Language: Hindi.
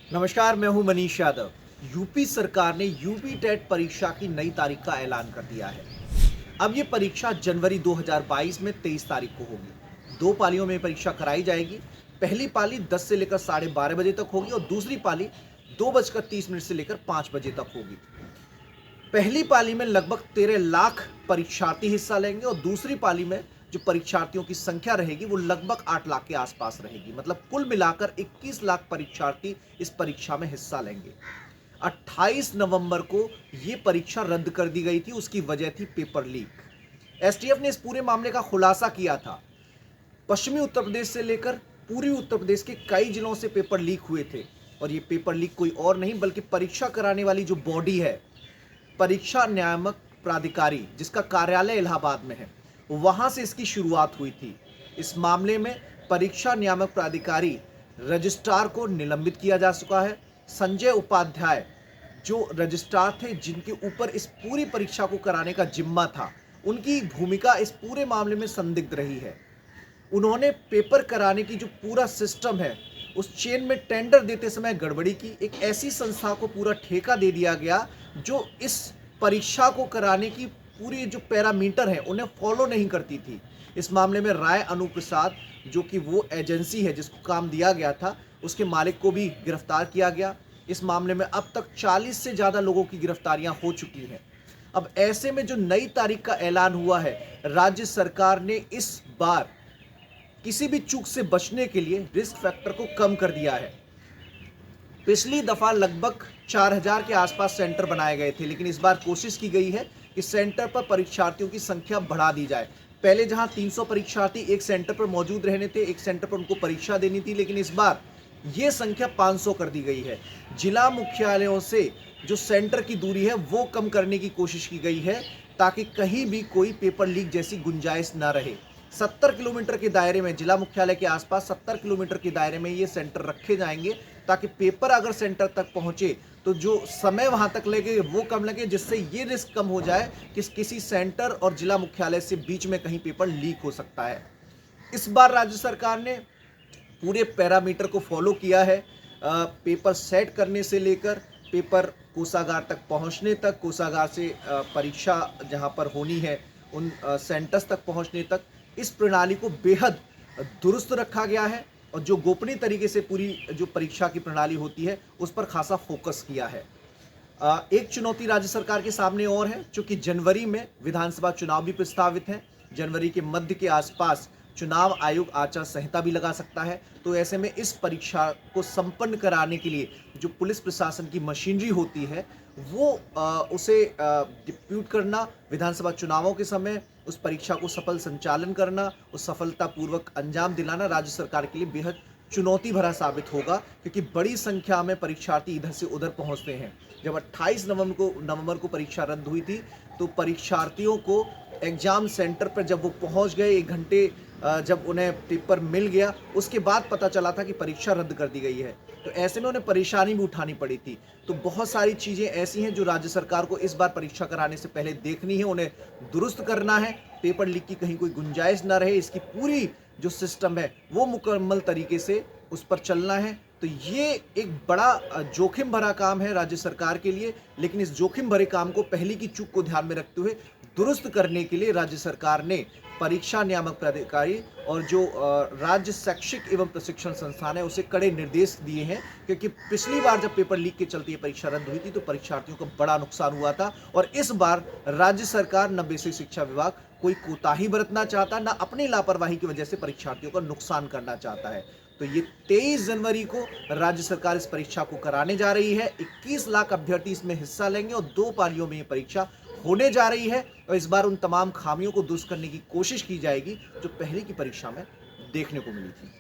नमस्कार, मैं हूं मनीष यादव। यूपी सरकार ने यूपी टेट परीक्षा की नई तारीख का ऐलान कर दिया है। अब ये परीक्षा जनवरी 2022 में 23 तारीख को होगी। दो पालियों में परीक्षा कराई जाएगी। पहली पाली 10 से लेकर 12:30 बजे तक होगी और दूसरी पाली 2:30 से लेकर 5 बजे तक होगी। पहली पाली में लगभग 13 लाख परीक्षार्थी हिस्सा लेंगे और दूसरी पाली में जो परीक्षार्थियों की संख्या रहेगी वो लगभग 8 लाख के आसपास रहेगी। मतलब कुल मिलाकर 21 लाख परीक्षार्थी इस परीक्षा में हिस्सा लेंगे। 28 नवंबर को ये परीक्षा रद्द कर दी गई थी। उसकी वजह थी पेपर लीक। एसटीएफ ने इस पूरे मामले का खुलासा किया था। पश्चिमी उत्तर प्रदेश से लेकर पूर्वी उत्तर प्रदेश के कई जिलों से पेपर लीक हुए थे और ये पेपर लीक कोई और नहीं बल्कि परीक्षा कराने वाली जो बॉडी है, परीक्षा नियामक प्राधिकारी, जिसका कार्यालय इलाहाबाद में है, वहां से इसकी शुरुआत हुई थी। इस मामले में परीक्षा नियामक प्राधिकारी रजिस्ट्रार को निलंबित किया जा चुका है। संजय उपाध्याय जो रजिस्ट्रार थे, जिनके ऊपर इस पूरी परीक्षा को कराने का जिम्मा था, उनकी भूमिका इस पूरे मामले में संदिग्ध रही है। उन्होंने पेपर कराने की जो पूरा सिस्टम है, उस चेन में टेंडर देते समय गड़बड़ी की। एक ऐसी संस्था को पूरा ठेका दे दिया गया जो इस परीक्षा को कराने की पूरी जो पैरामीटर है उन्हें फॉलो नहीं करती थी। इस मामले में राय अनुप्रसाद, जो कि वो एजेंसी है जिसको काम दिया गया था, उसके मालिक को भी गिरफ्तार किया गया। इस मामले में अब तक 40 से ज़्यादा लोगों की गिरफ्तारियां हो चुकी हैं। अब ऐसे में जो नई तारीख का ऐलान हुआ है, राज्य सरकार ने इस बार किसी भी चूक से बचने के लिए रिस्क फैक्टर को कम कर दिया है। पिछली दफा लगभग 4000 के आसपास सेंटर बनाए गए थे, लेकिन इस बार कोशिश की गई है कि सेंटर पर परीक्षार्थियों की संख्या बढ़ा दी जाए। पहले जहां 300 परीक्षार्थी एक सेंटर पर मौजूद रहने थे, एक सेंटर पर उनको परीक्षा देनी थी, लेकिन इस बार यह संख्या 500 कर दी गई है। जिला मुख्यालयों से जो सेंटर की दूरी है वो कम करने की कोशिश की गई है ताकि कहीं भी कोई पेपर लीक जैसी गुंजाइश ना रहे। 70 किलोमीटर के दायरे में, जिला मुख्यालय के आसपास 70 किलोमीटर के दायरे में ये सेंटर रखे जाएंगे ताकि पेपर अगर सेंटर तक पहुंचे तो जो समय वहां तक लगे वो कम लगे, जिससे ये रिस्क कम हो जाए कि किसी सेंटर और जिला मुख्यालय से बीच में कहीं पेपर लीक हो सकता है। इस बार राज्य सरकार ने पूरे पैरामीटर को फॉलो किया है। पेपर सेट करने से लेकर पेपर कोषागार तक पहुंचने तक, कोषागार से परीक्षा जहां पर होनी है उन सेंटर्स तक पहुंचने तक, इस प्रणाली को बेहद दुरुस्त रखा गया है और जो गोपनीय तरीके से पूरी जो परीक्षा की प्रणाली होती है उस पर खासा फोकस किया है। एक चुनौती राज्य सरकार के सामने और है, चूंकि जनवरी में विधानसभा चुनाव भी प्रस्तावित हैं। जनवरी के मध्य के आसपास चुनाव आयोग आचार संहिता भी लगा सकता है। तो ऐसे में इस परीक्षा को संपन्न कराने के लिए जो पुलिस प्रशासन की मशीनरी होती है वो उसे डिप्यूट करना, विधानसभा चुनावों के समय उस परीक्षा को सफल संचालन करना, उस सफलतापूर्वक अंजाम दिलाना राज्य सरकार के लिए बेहद चुनौती भरा साबित होगा, क्योंकि बड़ी संख्या में परीक्षार्थी इधर से उधर पहुंचते हैं। जब 28 नवंबर को परीक्षा रद्द हुई थी तो परीक्षार्थियों को एग्जाम सेंटर पर जब वो पहुंच गए, 1 घंटे जब उन्हें पेपर मिल गया, उसके बाद पता चला था कि परीक्षा रद्द कर दी गई है। तो ऐसे में उन्हें परेशानी भी उठानी पड़ी थी। तो बहुत सारी चीज़ें ऐसी हैं जो राज्य सरकार को इस बार परीक्षा कराने से पहले देखनी है, उन्हें दुरुस्त करना है। पेपर लीक की कहीं कोई गुंजाइश ना रहे, इसकी पूरी जो सिस्टम है वो मुकम्मल तरीके से उस पर चलना है। तो ये एक बड़ा जोखिम भरा काम है राज्य सरकार के लिए, लेकिन इस जोखिम भरे काम को पहले की चूक को ध्यान में रखते हुए दुरुस्त करने के लिए राज्य सरकार ने परीक्षा नियामक प्राधिकारी और जो राज्य शैक्षिक एवं प्रशिक्षण संस्थान है उसे कड़े निर्देश दिए हैं, क्योंकि पिछली बार जब पेपर लीक के चलते ये परीक्षा रद्द हुई थी तो परीक्षार्थियों को बड़ा नुकसान हुआ था। और इस बार राज्य सरकार न बेसिक शिक्षा विभाग कोई कोताही बरतना चाहता, न अपनी लापरवाही की वजह से परीक्षार्थियों का नुकसान करना चाहता है। तो ये 23 जनवरी को राज्य सरकार इस परीक्षा को कराने जा रही है। 21 लाख अभ्यर्थी इसमें हिस्सा लेंगे और 2 पालियों में ये परीक्षा होने जा रही है और इस बार उन तमाम खामियों को दुरुस्त करने की कोशिश की जाएगी जो पहले की परीक्षा में देखने को मिली थी।